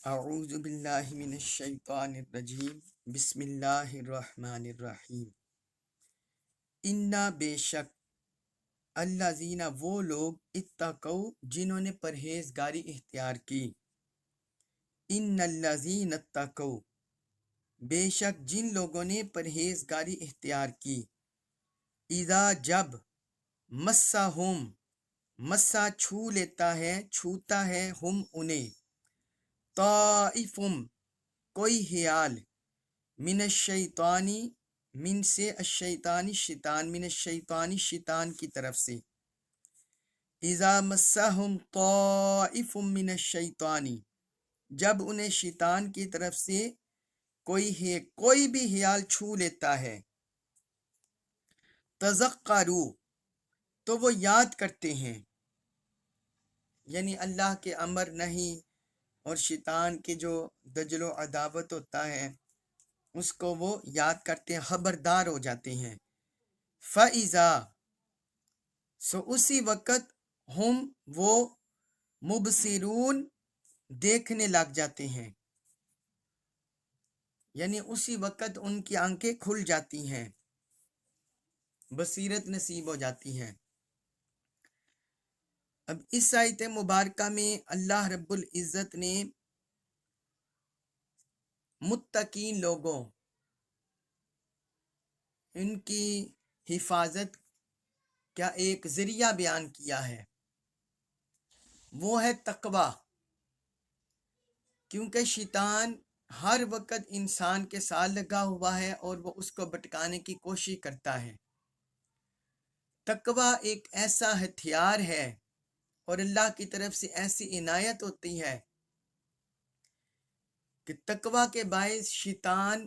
اعوذ باللہ من الشیطان الرجیم بسم اللہ الرحمن الرحیم انا بے شک الذین وہ لوگ اتقوا جنہوں نے پرہیزگاری اختیار کی ان الذین اتقوا بے شک جن لوگوں نے پرہیزگاری اختیار کی اذا جب مسہم مسا چھو لیتا ہے چھوتا ہے ہم انہیں طائفم کوئی خیال من الشیطانی من سے الشیطانی شیطان من الشیطانی شیطان کی طرف سے اذا مسہم طائف من الشیطانی جب انہیں شیطان کی طرف سے کوئی بھی خیال چھو لیتا ہے تذکروا تو وہ یاد کرتے ہیں، یعنی اللہ کے امر نہیں اور شیطان کے جو دجل و عداوت ہوتا ہے اس کو وہ یاد کرتے ہیں، خبردار ہو جاتے ہیں۔ فَإِذَا سو اسی وقت ہم وہ مبصرون دیکھنے لگ جاتے ہیں، یعنی اسی وقت ان کی آنکھیں کھل جاتی ہیں، بصیرت نصیب ہو جاتی ہے۔ اب اس آیت مبارکہ میں اللہ رب العزت نے متقین لوگوں ان کی حفاظت کا ایک ذریعہ بیان کیا ہے، وہ ہے تقوی، کیونکہ شیطان ہر وقت انسان کے ساتھ لگا ہوا ہے اور وہ اس کو بھٹکانے کی کوشش کرتا ہے۔ تقوی ایک ایسا ہتھیار ہے اور اللہ کی طرف سے ایسی عنایت ہوتی ہے کہ تقوی کے باعث شیطان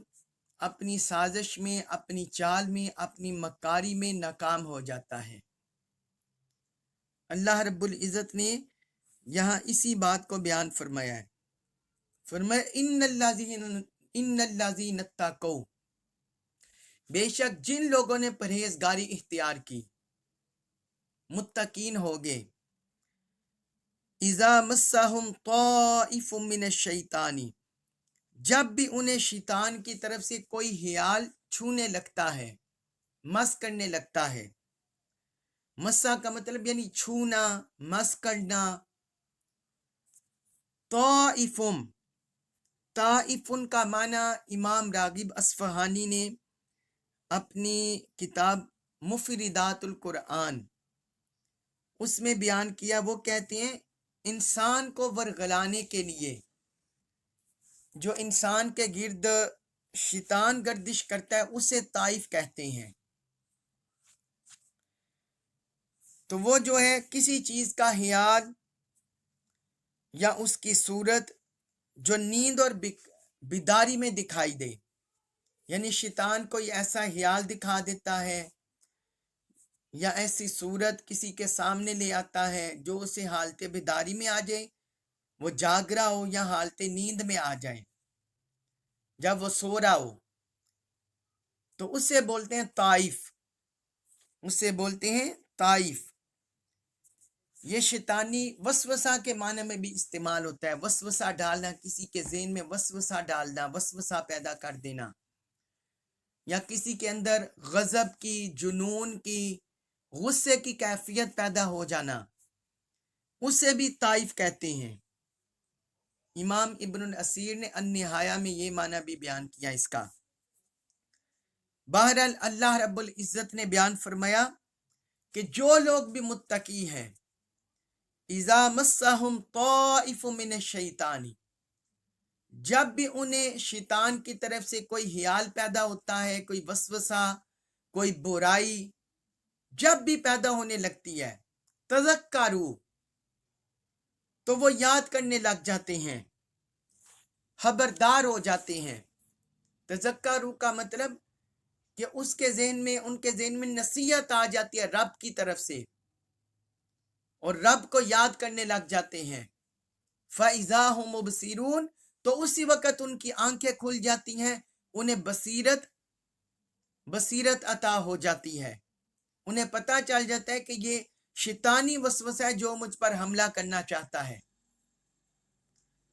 اپنی سازش میں، اپنی چال میں، اپنی مکاری میں ناکام ہو جاتا ہے۔ اللہ رب العزت نے یہاں اسی بات کو بیان فرمایا ہے، فرمایا ان الذین اتقوا بے شک جن لوگوں نے پرہیزگاری اختیار کی، متقین ہو گئے، اذا مسہم طائف من الشیطان جب بھی انہیں شیطان کی طرف سے کوئی خیال چھونے لگتا ہے، مس کرنے لگتا ہے۔ مسا کا مطلب یعنی چھونا، مس کرنا۔ طائفم طائفن کا معنی امام راغب اصفہانی نے اپنی کتاب مفردات القرآن اس میں بیان کیا، وہ کہتے ہیں انسان کو ورغلانے کے لیے جو انسان کے گرد شیطان گردش کرتا ہے اسے طائف کہتے ہیں۔ تو وہ جو ہے کسی چیز کا خیال یا اس کی صورت جو نیند اور بیداری میں دکھائی دے، یعنی شیطان کوئی ایسا خیال دکھا دیتا ہے یا ایسی صورت کسی کے سامنے لے آتا ہے جو اسے حالت بیداری میں آ جائے، وہ جاگ رہا ہو یا حالت نیند میں آ جائے، جب وہ سو رہا ہو، تو اسے بولتے ہیں طائف، اسے بولتے ہیں طائف۔ یہ شیطانی وسوسہ کے معنی میں بھی استعمال ہوتا ہے، وسوسہ ڈالنا، کسی کے ذہن میں وسوسہ ڈالنا، وسوسہ پیدا کر دینا، یا کسی کے اندر غضب کی، جنون کی، غصے کی کیفیت پیدا ہو جانا، اسے بھی طائف کہتے ہیں۔ امام ابن الاسیر نے النہایہ میں یہ معنی بھی بیان کیا اس کا۔ بہرحال اللہ رب العزت نے بیان فرمایا کہ جو لوگ بھی متقی ہیں، اذا مسہم طائف من الشیطان جب بھی انہیں شیطان کی طرف سے کوئی خیال پیدا ہوتا ہے، کوئی وسوسہ، کوئی برائی جب بھی پیدا ہونے لگتی ہے، تذکروا تو وہ یاد کرنے لگ جاتے ہیں، خبردار ہو جاتے ہیں۔ تذکروا کا مطلب کہ اس کے ذہن میں، ان کے ذہن میں نصیحت آ جاتی ہے رب کی طرف سے اور رب کو یاد کرنے لگ جاتے ہیں۔ فَإِذَا هُمْ مُبْصِرُونَ تو اسی وقت ان کی آنکھیں کھل جاتی ہیں، انہیں بصیرت عطا ہو جاتی ہے، انہیں پتہ چل جاتا ہے کہ یہ شیطانی وسوسہ ہے جو مجھ پر حملہ کرنا چاہتا ہے۔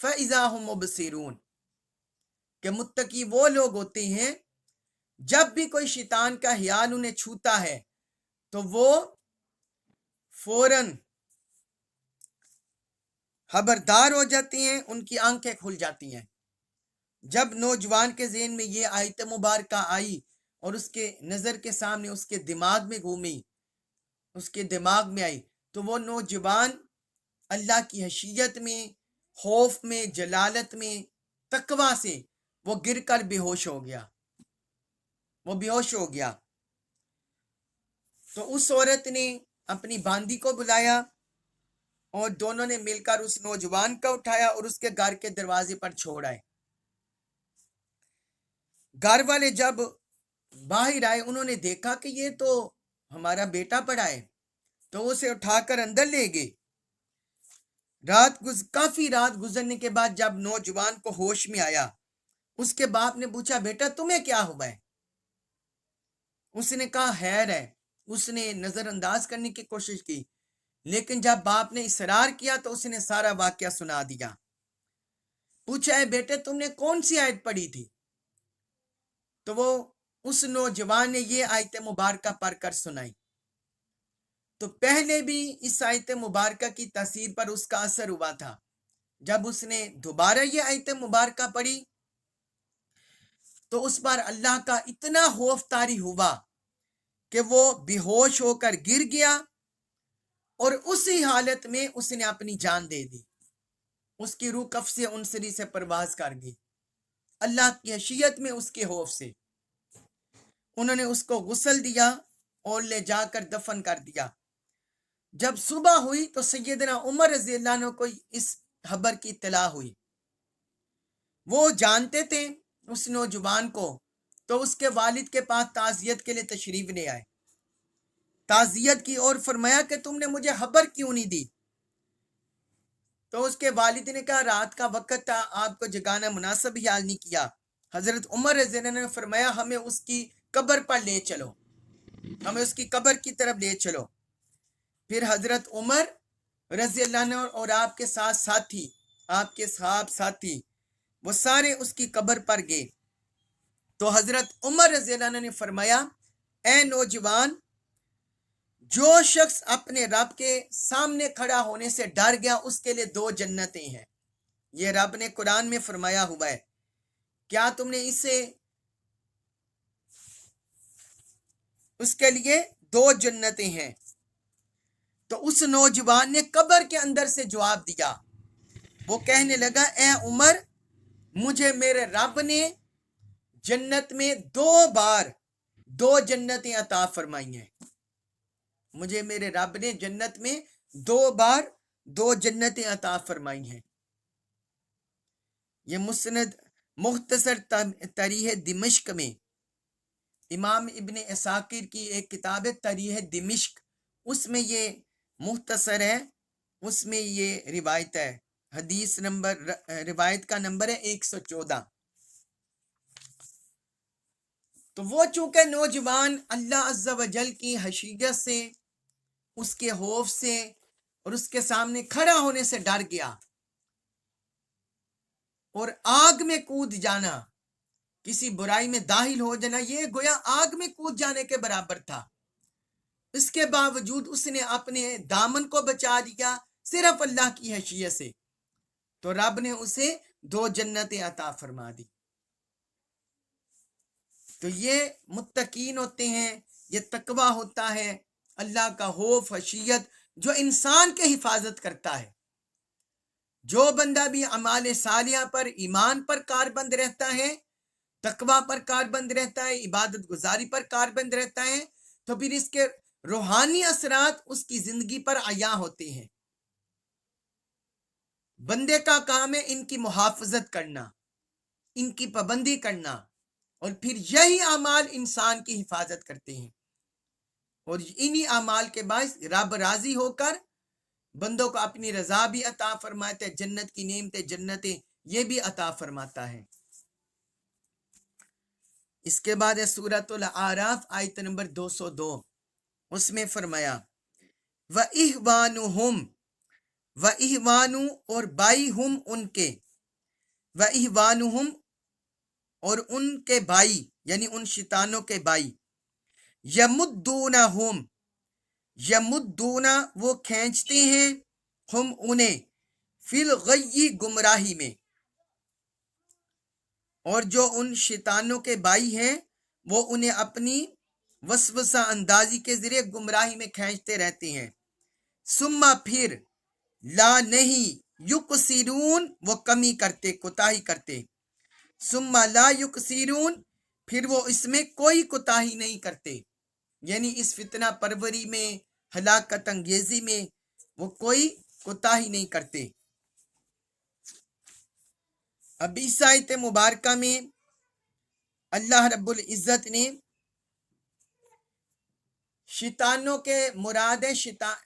فَإِذَا هُمْ مُبْصِرُونَ کہ متقی وہ لوگ ہوتے ہیں جب بھی کوئی شیطان کا خیال انہیں چھوتا ہے تو وہ فوراً خبردار ہو جاتے ہیں، ان کی آنکھیں کھل جاتی ہیں۔ جب نوجوان کے ذہن میں یہ آیت مبارکہ آئی اور اس کے نظر کے سامنے اس کے دماغ میں گھومی، اس کے دماغ میں آئی، تو وہ نوجوان اللہ کی خشیت میں، خوف میں، جلالت میں، تقوی سے وہ گر کر بے ہوش ہو گیا، وہ بے ہوش ہو گیا۔ تو اس عورت نے اپنی باندی کو بلایا اور دونوں نے مل کر اس نوجوان کا اٹھایا اور اس کے گھر کے دروازے پر چھوڑ آئے۔ گھر والے جب باہر آئے انہوں نے دیکھا کہ یہ تو ہمارا بیٹا پڑا ہے، تو اسے اٹھا کر اندر لے گئے۔ کافی رات گزرنے کے بعد جب نوجوان کو ہوش میں آیا، اس کے باپ نے پوچھا بیٹا تمہیں کیا ہوا ہے؟ اس نے کہا خیر ہے۔ اس نے نظر انداز کرنے کی کوشش کی، لیکن جب باپ نے اصرار کیا تو اس نے سارا واقعہ سنا دیا۔ پوچھا ہے بیٹے تم نے کون سی آیت پڑھی تھی؟ تو وہ اس نوجوان نے یہ آیت مبارکہ پڑھ کر سنائی۔ تو پہلے بھی اس آیت مبارکہ کی تاثیر پر اس کا اثر ہوا تھا۔ جب اس نے دوبارہ یہ آیت مبارکہ پڑھی تو اس پر اللہ کا اتنا خوف طاری ہوا کہ وہ بے ہوش ہو کر گر گیا اور اسی حالت میں اس نے اپنی جان دے دی۔ اس کی روح کف سے انصری سے پرواز کر گئی، اللہ کی خشیت میں، اس کے خوف سے۔ انہوں نے اس کو غسل دیا اور لے جا کر دفن کر دیا۔ جب صبح ہوئی تو سیدنا عمر رضی اللہ عنہ کو اس خبر کی اطلاع ہوئی۔ وہ جانتے تھے اس نوجوان کو، تو اس کے والد کے پاس تعزیت کے لیے تشریف لے آئے، تعزیت کی اور فرمایا کہ تم نے مجھے خبر کیوں نہیں دی؟ تو اس کے والد نے کہا رات کا وقت تھا، آپ کو جگانا مناسب خیال نہیں کیا۔ حضرت عمر رضی اللہ عنہ نے فرمایا ہمیں اس کی قبر پر لے چلو، ہمیں اس کی قبر کی طرف لے چلو۔ پھر حضرت عمر رضی اللہ عنہ اور آپ کے ساتھ ساتھی، آپ کے صحاب ساتھی، وہ سارے اس کی قبر پر گئے۔ تو حضرت عمر رضی اللہ عنہ نے فرمایا اے نوجوان، جو شخص اپنے رب کے سامنے کھڑا ہونے سے ڈر گیا اس کے لیے 2 جنتیں ہیں۔ یہ رب نے قرآن میں فرمایا ہوا ہے، کیا تم نے اس کے لیے 2 جنتیں ہیں۔ تو اس نوجوان نے قبر کے اندر سے جواب دیا، وہ کہنے لگا اے عمر، مجھے میرے رب نے جنت میں 2 بار 2 جنتیں عطا فرمائی ہیں، مجھے میرے رب نے جنت میں 2 بار 2 جنتیں عطا فرمائی ہیں۔ یہ مسند مختصر تاریخ دمشق میں امام ابن عساکر کی ایک کتاب ہے تاریخ دمشق، اس میں یہ مختصر ہے، اس میں یہ روایت ہے، حدیث نمبر، روایت کا نمبر ہے 114۔ تو وہ چونکہ نوجوان اللہ عز و جل کی خشیت سے، اس کے خوف سے اور اس کے سامنے کھڑا ہونے سے ڈر گیا، اور آگ میں کود جانا، کسی برائی میں داخل ہو جانا، یہ گویا آگ میں کود جانے کے برابر تھا۔ اس کے باوجود اس نے اپنے دامن کو بچا لیا صرف اللہ کی خشیت سے، تو رب نے اسے 2 جنتیں عطا فرما دی۔ تو یہ متقین ہوتے ہیں، یہ تقوی ہوتا ہے، اللہ کا خوف، خشیت جو انسان کے حفاظت کرتا ہے۔ جو بندہ بھی اعمال صالحہ پر، ایمان پر کاربند رہتا ہے، تقوی پر کاربند رہتا ہے، عبادت گزاری پر کاربند رہتا ہے، تو پھر اس کے روحانی اثرات اس کی زندگی پر عیاں ہوتے ہیں۔ بندے کا کام ہے ان کی محافظت کرنا، ان کی پابندی کرنا، اور پھر یہی اعمال انسان کی حفاظت کرتے ہیں، اور انہی اعمال کے باعث رب راضی ہو کر بندوں کو اپنی رضا بھی عطا فرماتا ہے، جنت کی نعمتیں، جنتیں یہ بھی عطا فرماتا ہے۔ اس کے بعد ہے سورۃ الاعراف آیت نمبر 202، اس میں فرمایا وَإِخْوَانُهُمْ، وَإِخْوَانُ اور بھائی ہم ان کے، وَإِخْوَانُهُمْ، اور ان کے بھائی یعنی ان شیطانوں کے بھائی، یمدونہم، یمدونا وہ کھینچتے ہیں، ہم انہیں، فی الغی گمراہی میں، اور جو ان شیطانوں کے بھائی ہیں وہ انہیں اپنی وسوسہ اندازی کے ذریعے گمراہی میں کھینچتے رہتے ہیں، ثم پھر، لا نہیں، یقصرون وہ کمی کرتے، کوتاہی کرتے، ثم لا یقصرون پھر وہ اس میں کوئی کوتاہی نہیں کرتے، یعنی اس فتنہ پروری میں، ہلاکت انگیزی میں وہ کوئی کوتاہی نہیں کرتے۔ اب اس آیت مبارکہ میں اللہ رب العزت نے شیطانوں کے مراد ہے،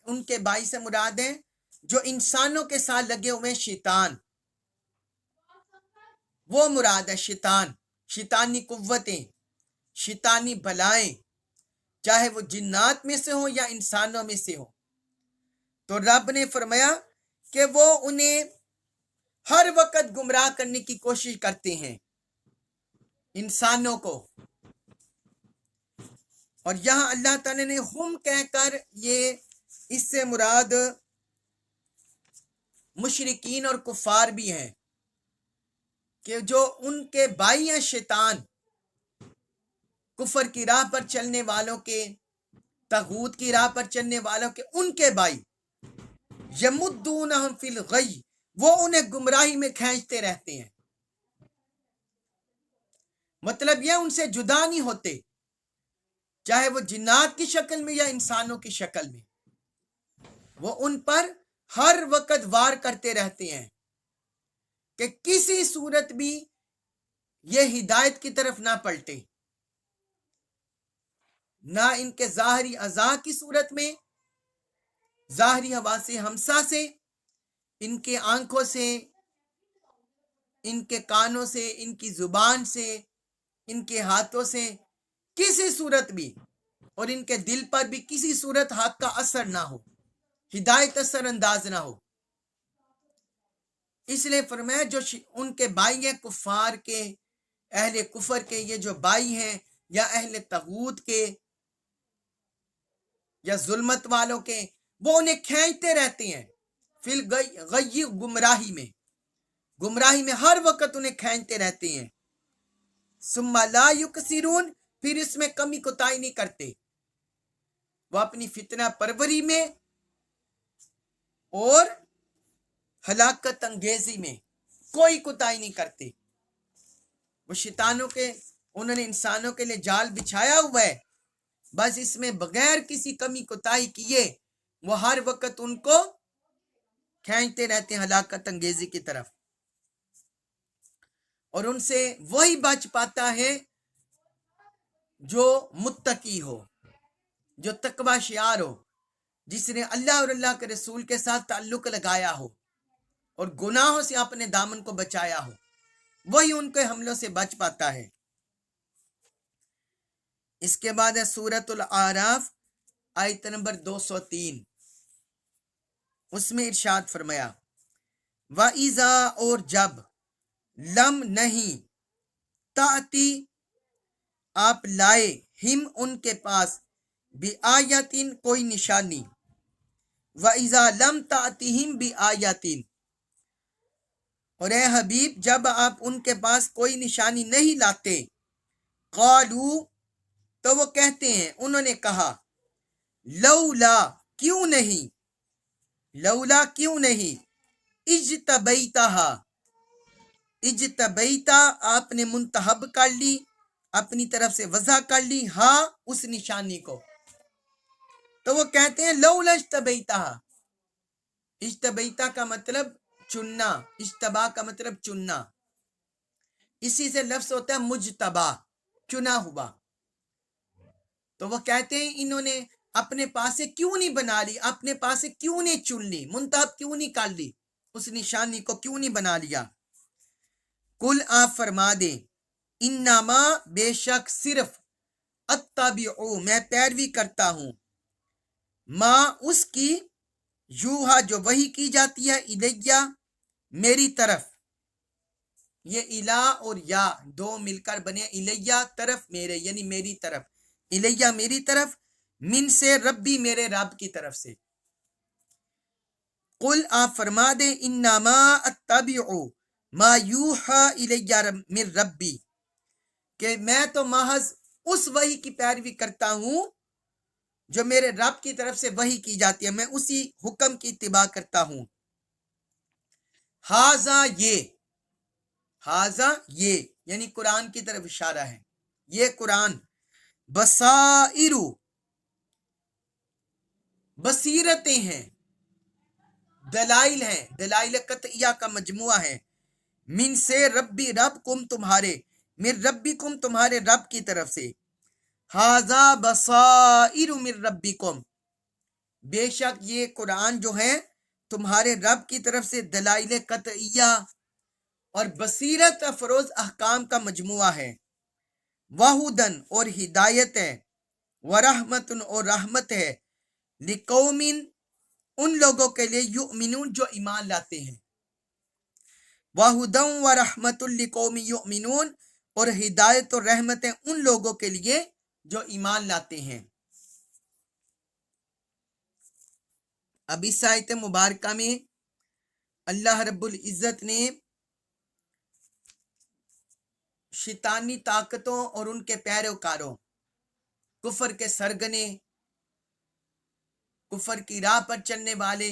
ان کے باعث سے مراد ہے جو انسانوں کے ساتھ لگے ہوئے شیطان، وہ مراد ہے شیطان، شیطانی قوتیں، شیطانی بلائیں، چاہے وہ جنات میں سے ہوں یا انسانوں میں سے ہوں۔ تو رب نے فرمایا کہ وہ انہیں ہر وقت گمراہ کرنے کی کوشش کرتے ہیں انسانوں کو، اور یہاں اللہ تعالیٰ نے ہم کہہ کر یہ اس سے مراد مشرکین اور کفار بھی ہیں کہ جو ان کے بھائی ہیں شیطان، کفر کی راہ پر چلنے والوں کے، طاغوت کی راہ پر چلنے والوں کے، ان کے بھائی، یمدونہم فی الغی وہ انہیں گمراہی میں کھینچتے رہتے ہیں، مطلب یہ ان سے جدا نہیں ہوتے، چاہے وہ جنات کی شکل میں یا انسانوں کی شکل میں، وہ ان پر ہر وقت وار کرتے رہتے ہیں کہ کسی صورت بھی یہ ہدایت کی طرف نہ پلٹے، نہ ان کے ظاہری اعضاء کی صورت میں، ظاہری حواس ہمسا سے، ان کے آنکھوں سے، ان کے کانوں سے، ان کی زبان سے، ان کے ہاتھوں سے، کسی صورت بھی، اور ان کے دل پر بھی کسی صورت حق کا اثر نہ ہو، ہدایت اثر انداز نہ ہو۔ اس لیے فرمایا جو ان کے بھائی ہیں کفار کے، اہل کفر کے، یہ جو بھائی ہیں یا اہل طاغوت کے یا ظلمت والوں کے، وہ انہیں کھینچتے رہتے ہیں فی الغی گمراہی میں ہر وقت انہیں کھینچتے رہتے ہیں، ثم لا یقصرون پھر اس میں کمی کوتاہی نہیں کرتے، وہ اپنی فتنہ پروری میں اور ہلاکت انگیزی میں کوئی کوتاہی نہیں کرتے۔ وہ شیطانوں کے، انہوں نے انسانوں کے لیے جال بچھایا ہوا ہے، بس اس میں بغیر کسی کمی کوتاہی کیے وہ ہر وقت ان کو کھینچتے رہتے ہیں ہلاکت انگیزی کی طرف، اور ان سے وہی بچ پاتا ہے جو متقی ہو، جو تقوی شعار ہو، جس نے اللہ اور اللہ کے رسول کے ساتھ تعلق لگایا ہو اور گناہوں سے اپنے دامن کو بچایا ہو، وہی ان کے حملوں سے بچ پاتا ہے۔ اس کے بعد ہے سورۃ الاعراف آیت نمبر 203، اس میں ارشاد فرمایا، وَإِذَا اور جب، لم نہیں، تأتی آپ لائے، ہم ان کے پاس، بِآیَةٍ کوئی نشانی، وَإِذَا لَمْ تَأْتِهِمْ بِآیَةٍ اور اے حبیب جب آپ ان کے پاس کوئی نشانی نہیں لاتے، قالوا تو وہ کہتے ہیں، انہوں نے کہا، لولا کیوں نہیں، لولا کیوں نہیں، اجتبیتہا اجتبیتا آپ نے منتخب کر لی، اپنی طرف سے وضع کر لی، ہاں اس نشانی کو، تو وہ کہتے ہیں لولا اجتبیتہا، اجتبیتا کا مطلب چننا، اجتبا کا مطلب چننا، اسی سے لفظ ہوتا ہے مجتبا، چنا ہوا، تو وہ کہتے ہیں انہوں نے اپنے پاس سے کیوں نہیں بنا لی، اپنے پاس سے کیوں نہیں چن لی، منتخب کیوں نہیں کر لی، اس نشانی کو کیوں نہیں بنا لیا۔ کل آپ فرما دیں، انما بے شک صرف، اتبعو میں پیروی کرتا ہوں، ماں اس کی، یوہا جو وحی کی جاتی ہے، الیہ میری طرف، یہ الہ اور یا دو مل کر بنے الیہ طرف میرے، یعنی میری طرف، الیہ میری طرف، من سے ربی میرے رب کی طرف سے۔ قل آپ فرما دیں انما اتبع ما یوحى الیہ من ربی، کہ میں تو محض اس وحی کی پیروی کرتا ہوں جو میرے رب کی طرف سے وحی کی جاتی ہے، میں اسی حکم کی اتباع کرتا ہوں۔ ہاذا یہ یعنی قرآن کی طرف اشارہ ہے، یہ قرآن بصائر بصیرتیں ہیں، دلائل ہیں، دلائل قطعیہ کا مجموعہ ہے، من سے ربی رب کم تمہارے، من ربی کم تمہارے رب کی طرف سے، ہاذا بصائر من ربکم بے شک یہ قرآن جو ہے تمہارے رب کی طرف سے دلائل قطعیہ اور بصیرت افروز احکام کا مجموعہ ہے، وہدن اور ہدایت ہے، ورحمت اور رحمت ہے، لقوم ان لوگوں کے لیے یؤمنون جو ایمان لاتے ہیں، وہدن ورحمت لقوم یؤمنون اور ہدایت اور رحمت ہے ان لوگوں کے لیے جو ایمان لاتے ہیں۔ اب اس آیت مبارکہ میں اللہ رب العزت نے شیطانی طاقتوں اور ان کے پیروکاروں، کفر کے سرگنے، کفر کی راہ پر چلنے والے،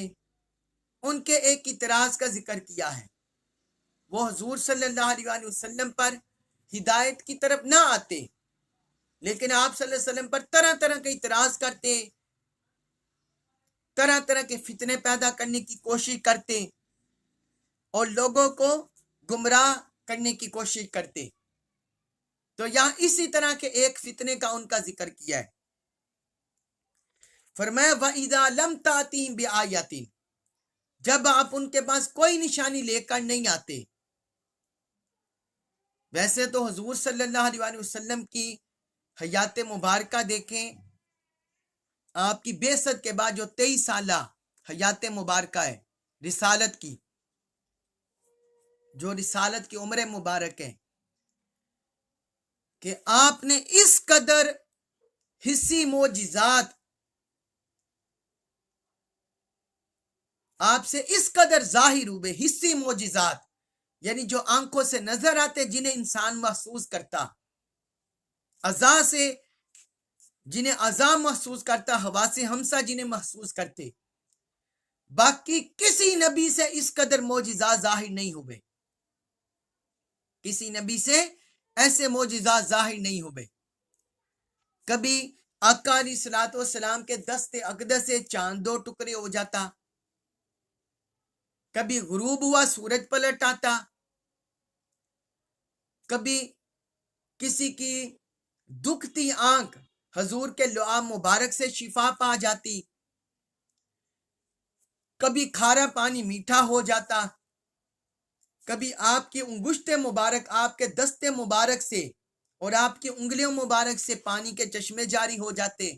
ان کے ایک اعتراض کا ذکر کیا ہے۔ وہ حضور صلی اللہ علیہ وسلم پر ہدایت کی طرف نہ آتے، لیکن آپ صلی اللہ علیہ وسلم پر طرح طرح کے اعتراض کرتے، طرح طرح کے فتنے پیدا کرنے کی کوشش کرتے اور لوگوں کو گمراہ کرنے کی کوشش کرتے۔ تو یہاں اسی طرح کے ایک فتنے کا ان کا ذکر کیا ہے۔ فرمایا وَإِذَا لَمْ تَأْتِهِمْ بِآیَةٍ، جب آپ ان کے پاس کوئی نشانی لے کر نہیں آتے۔ ویسے تو حضور صلی اللہ علیہ وسلم کی حیات مبارکہ دیکھیں، آپ کی بعثت کے بعد جو 23 سالہ حیات مبارکہ ہے رسالت کی، جو رسالت کی عمر مبارک ہے، کہ آپ نے اس قدر حسی معجزات آپ سے اس قدر ظاہر ہوئے، حسی معجزات یعنی جو آنکھوں سے نظر آتے، جنہیں انسان محسوس کرتا، اعضاء سے جنہیں اعضاء محسوس کرتا، حواس ہمسہ جنہیں محسوس کرتے، باقی کسی نبی سے اس قدر معجزات ظاہر نہیں ہوئے، کسی نبی سے ایسے معجزات ظاہر نہیں ہوئے۔ کبھی آقا علیہ الصلوۃ والسلام کے دست اقدس سے چاند 2 ٹکڑے ہو جاتا، کبھی غروب ہوا سورج پلٹ آتا، کبھی کسی کی دکھتی آنکھ حضور کے لعاب مبارک سے شفا پا جاتی، کبھی کھارا پانی میٹھا ہو جاتا، کبھی آپ کی انگشت مبارک آپ کے دست مبارک سے اور آپ کی انگلیوں مبارک سے پانی کے چشمے جاری ہو جاتے،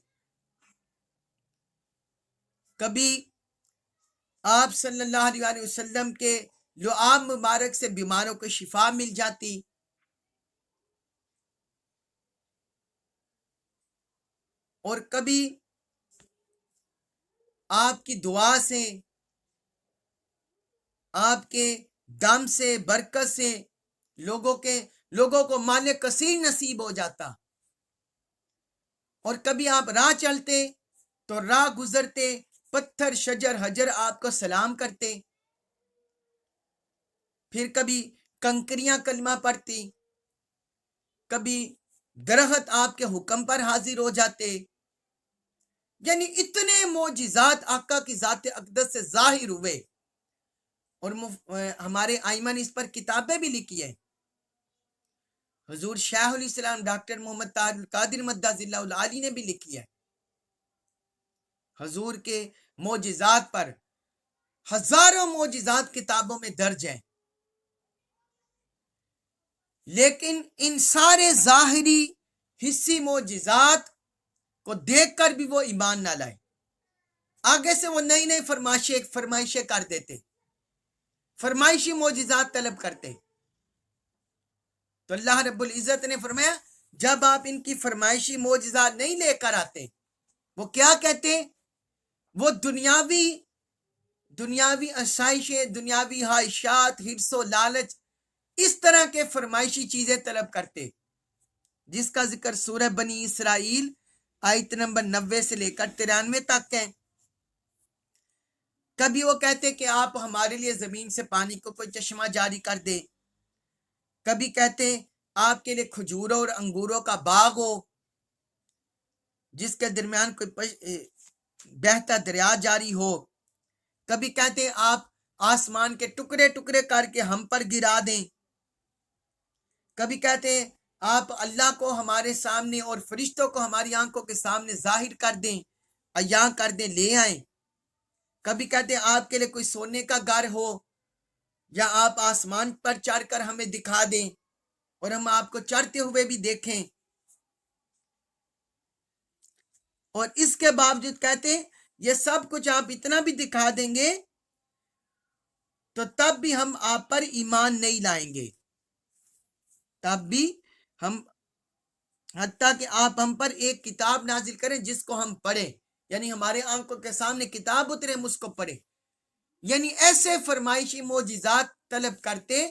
کبھی آپ صلی اللہ علیہ وسلم کے لعاب مبارک سے بیماروں کو شفا مل جاتی، اور کبھی آپ کی دعا سے، آپ کے دم سے، برکت سے لوگوں کو مال کثیر نصیب ہو جاتا، اور کبھی آپ راہ چلتے تو راہ گزرتے پتھر شجر حجر آپ کو سلام کرتے، پھر کبھی کنکریاں کلمہ پڑھتی، کبھی درخت آپ کے حکم پر حاضر ہو جاتے، یعنی اتنے معجزات آقا کی ذات اقدس سے ظاہر ہوئے، اور ہمارے ائمہ نے اس پر کتابیں بھی لکھی ہیں۔ حضور شیخ علیہ السلام ڈاکٹر محمد طاہر القادری مدد اللہ العالی نے بھی لکھی ہے۔ حضور کے معجزات پر ہزاروں معجزات کتابوں میں درج ہیں، لیکن ان سارے ظاہری حسی معجزات کو دیکھ کر بھی وہ ایمان نہ لائے، آگے سے وہ نئی نئی فرمائشیں کر دیتے، فرمائشی معجزات طلب کرتے، تو اللہ رب العزت نے فرمایا جب آپ ان کی فرمائشی معجزات نہیں لے کر آتے، وہ کیا کہتے؟ وہ دنیاوی آسائشیں، دنیاوی خواہشات، حرص و لالچ، اس طرح کے فرمائشی چیزیں طلب کرتے، جس کا ذکر سورہ بنی اسرائیل آیت نمبر 90 سے لے کر 93 تک ہے۔ کبھی وہ کہتے کہ آپ ہمارے لیے زمین سے پانی کو کوئی چشمہ جاری کر دے، کبھی کہتے آپ کے لیے کھجوروں اور انگوروں کا باغ ہو جس کے درمیان کوئی بہتا دریا جاری ہو، کبھی کہتے آپ آسمان کے ٹکڑے ٹکڑے کر کے ہم پر گرا دیں، کبھی کہتے آپ اللہ کو ہمارے سامنے اور فرشتوں کو ہماری آنکھوں کے سامنے ظاہر کر دیں، عیاں کر دیں، لے آئیں، کبھی کہتے آپ کے لیے کوئی سونے کا گھر ہو یا آپ آسمان پر چڑھ کر ہمیں دکھا دیں اور ہم آپ کو چڑھتے ہوئے بھی دیکھیں، اور اس کے باوجود کہتے یہ سب کچھ آپ اتنا بھی دکھا دیں گے تو تب بھی ہم آپ پر ایمان نہیں لائیں گے، تب بھی ہم، حتیٰ کہ آپ ہم پر ایک کتاب نازل کریں جس کو ہم پڑھیں، یعنی ہمارے آنکھوں کے سامنے کتاب اترے ہم اس کو پڑھیں، یعنی ایسے فرمائشی معجزات طلب کرتے،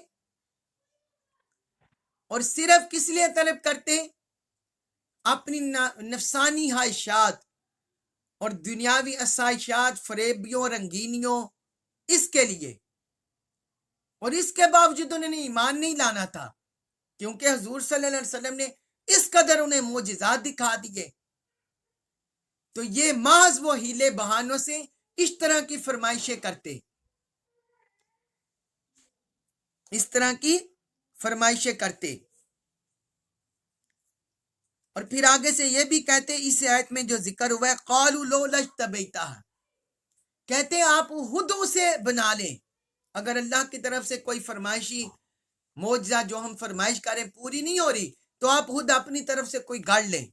اور صرف کس لیے طلب کرتے؟ اپنی نفسانی خواہشات اور دنیاوی آسائشات، فریبیوں، رنگینیوں، اس کے لیے، اور اس کے باوجود انہوں نے ایمان نہیں لانا تھا، کیونکہ حضور صلی اللہ علیہ وسلم نے اس قدر انہیں معجزات دکھا دیے۔ تو یہ محض وہ ہیلے بہانوں سے اس طرح کی فرمائشیں کرتے، اس طرح کی فرمائشیں کرتے، اور پھر آگے سے یہ بھی کہتے، اس آیت میں جو ذکر ہوا ہے، قالوا لولا اجتبیتہ، کہتے آپ خود اسے بنا لیں، اگر اللہ کی طرف سے کوئی فرمائشی معجزہ جو ہم فرمائش کریں پوری نہیں ہو رہی تو آپ خود اپنی طرف سے کوئی گڑھ لیں،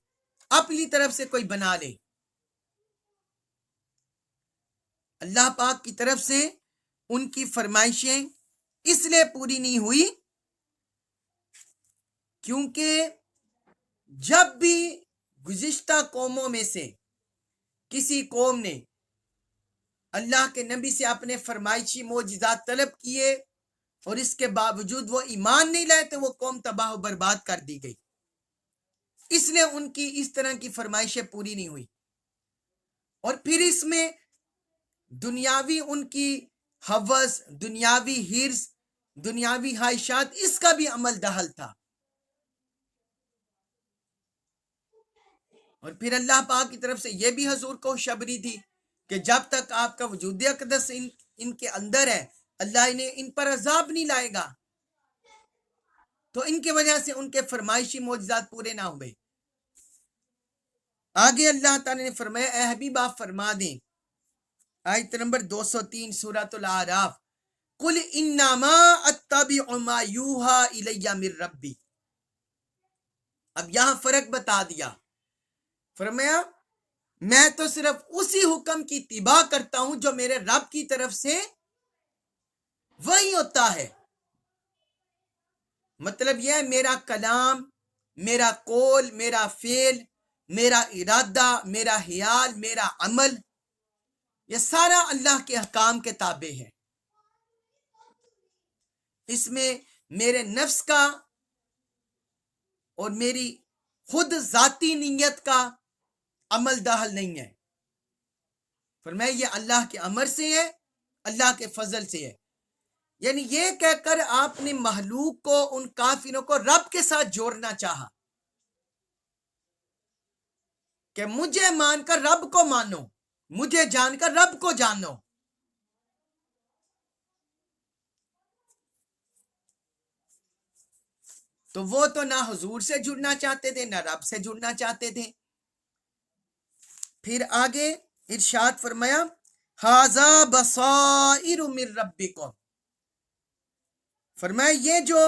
اپنی طرف سے کوئی بنا لیں۔ اللہ پاک کی طرف سے ان کی فرمائشیں اس لیے پوری نہیں ہوئی کیونکہ جب بھی گزشتہ قوموں میں سے کسی قوم نے اللہ کے نبی سے اپنے فرمائشی معجزات طلب کیے اور اس کے باوجود وہ ایمان نہیں لائے تو وہ قوم تباہ و برباد کر دی گئی، اس لیے ان کی اس طرح کی فرمائشیں پوری نہیں ہوئی، اور پھر اس میں دنیاوی ان کی ہوس، دنیاوی حرص، دنیاوی خواہشات، اس کا بھی عمل دخل تھا، اور پھر اللہ پاک کی طرف سے یہ بھی حضور کو خوشخبری تھی کہ جب تک آپ کا وجود اقدس ان کے اندر ہے اللہ انہیں ان پر عذاب نہیں لائے گا، تو ان کی وجہ سے ان کے فرمائشی معجزات پورے نہ ہوئے۔ آگے اللہ تعالی نے فرمایا اے حبیب آپ فرما دیں، آیت نمبر 203 سورۃ الاعراف، قل انما اتبع ما یوحی الی من ربی، اب یہاں فرق بتا دیا، فرمایا میں تو صرف اسی حکم کی اتباع کرتا ہوں جو میرے رب کی طرف سے وہی ہوتا ہے، مطلب یہ ہے میرا کلام، میرا قول، میرا فعل، میرا ارادہ، میرا خیال، میرا عمل، یہ سارا اللہ کے احکام کے تابع ہے، اس میں میرے نفس کا اور میری خود ذاتی نیت کا عمل داخل نہیں ہے، فرمایا یہ اللہ کے امر سے ہے، اللہ کے فضل سے ہے، یعنی یہ کہہ کر آپ نے مخلوق کو، ان کافروں کو رب کے ساتھ جوڑنا چاہا کہ مجھے مان کر رب کو مانو، مجھے جان کر رب کو جانو، تو وہ تو نہ حضور سے جڑنا چاہتے تھے نہ رب سے جڑنا چاہتے تھے۔ پھر آگے ارشاد فرمایا ھذا بصائر من ربکم، فرمایا یہ جو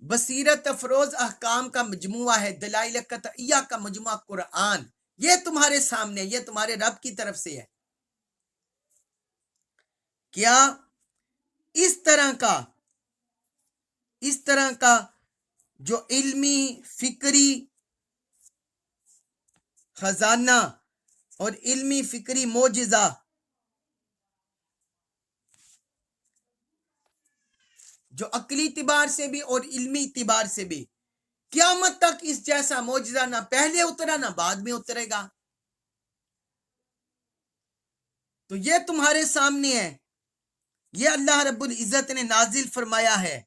بصیرت افروز احکام کا مجموعہ ہے، دلائل قطعیہ کا مجموعہ قرآن، یہ تمہارے سامنے، یہ تمہارے رب کی طرف سے ہے۔ کیا اس طرح کا جو علمی فکری خزانہ اور علمی فکری معجزہ جو عقلی اعتبار سے بھی اور علمی اعتبار سے بھی قیامت تک اس جیسا معجزہ نہ پہلے اترا نہ بعد میں اترے گا، تو یہ تمہارے سامنے ہے، یہ اللہ رب العزت نے نازل فرمایا ہے،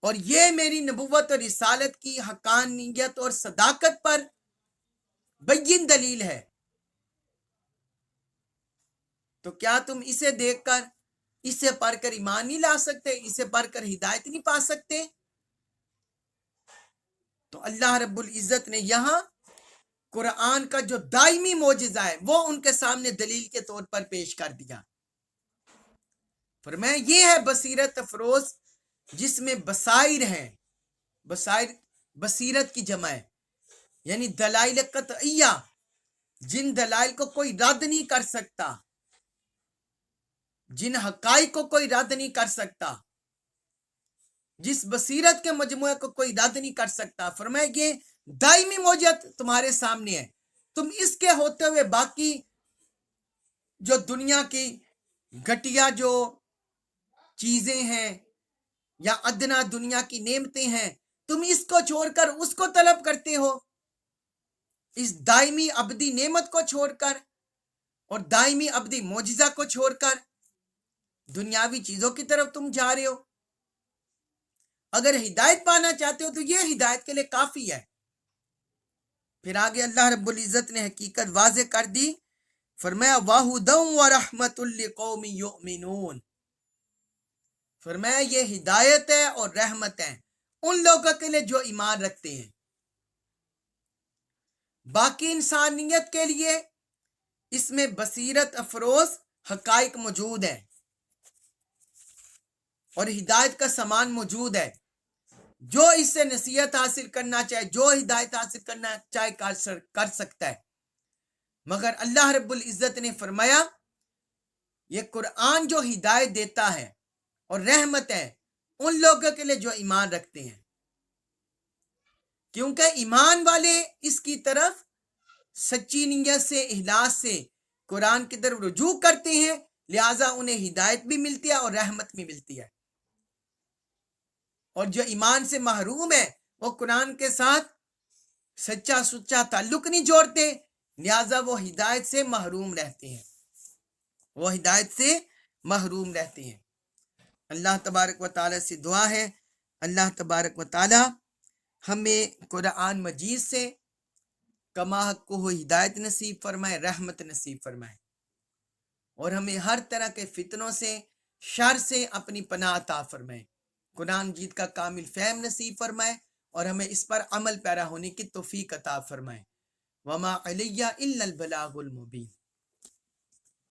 اور یہ میری نبوت اور رسالت کی حقانیت اور صداقت پر بین دلیل ہے۔ تو کیا تم اسے دیکھ کر، اسے پڑھ کر ایمان نہیں لا سکتے، اسے پڑھ کر ہدایت نہیں پا سکتے؟ تو اللہ رب العزت نے یہاں قرآن کا جو دائمی معجزہ ہے وہ ان کے سامنے دلیل کے طور پر پیش کر دیا۔ فرمایا یہ ہے بصیرت افروز جس میں بصائر ہیں، بصائر بصیرت کی جمع ہے، یعنی دلائل قطعیہ، جن دلائل کو کوئی رد نہیں کر سکتا، جن حقائق کو کوئی رد نہیں کر سکتا، جس بصیرت کے مجموعے کو کوئی رد نہیں کر سکتا۔ فرمایا یہ دائمی موجود تمہارے سامنے ہے، تم اس کے ہوتے ہوئے باقی جو دنیا کی گھٹیا جو چیزیں ہیں یا ادنا دنیا کی نعمتیں ہیں، تم اس کو چھوڑ کر اس کو طلب کرتے ہو، اس دائمی ابدی نعمت کو چھوڑ کر اور دائمی ابدی معجزہ کو چھوڑ کر دنیاوی چیزوں کی طرف تم جا رہے ہو۔ اگر ہدایت پانا چاہتے ہو تو یہ ہدایت کے لیے کافی ہے۔ پھر آگے اللہ رب العزت نے حقیقت واضح کر دی، فرمایا وَهُدًى وَرَحْمَةٌ لِقَوْمٍ يُؤْمِنُونَ، فرمایا یہ ہدایت ہے اور رحمت ہے ان لوگوں کے لیے جو ایمان رکھتے ہیں۔ باقی انسانیت کے لیے اس میں بصیرت افروز حقائق موجود ہیں اور ہدایت کا سامان موجود ہے، جو اس سے نصیحت حاصل کرنا چاہے، جو ہدایت حاصل کرنا چاہے کر سکتا ہے۔ مگر اللہ رب العزت نے فرمایا یہ قرآن جو ہدایت دیتا ہے اور رحمت ہے ان لوگوں کے لیے جو ایمان رکھتے ہیں، کیونکہ ایمان والے اس کی طرف سچی نیت سے، اخلاص سے قرآن کی طرف رجوع کرتے ہیں، لہٰذا انہیں ہدایت بھی ملتی ہے اور رحمت بھی ملتی ہے۔ اور جو ایمان سے محروم ہے وہ قرآن کے ساتھ سچا سچا تعلق نہیں جوڑتے، لہٰذا وہ ہدایت سے محروم رہتے ہیں، وہ ہدایت سے محروم رہتے ہیں۔ اللہ تبارک و تعالیٰ سے دعا ہے اللہ تبارک و تعالیٰ ہمیں قرآن مجید سے کما حق کو ہدایت نصیب فرمائے، رحمت نصیب فرمائے، اور ہمیں ہر طرح کے فتنوں سے، شر سے اپنی پناہ عطا فرمائے، قرآن مجید کا کامل فہم نصیب فرمائے اور ہمیں اس پر عمل پیرا ہونے کی توفیق عطا فرمائے۔ وما علیہ الا البلاغ المبین۔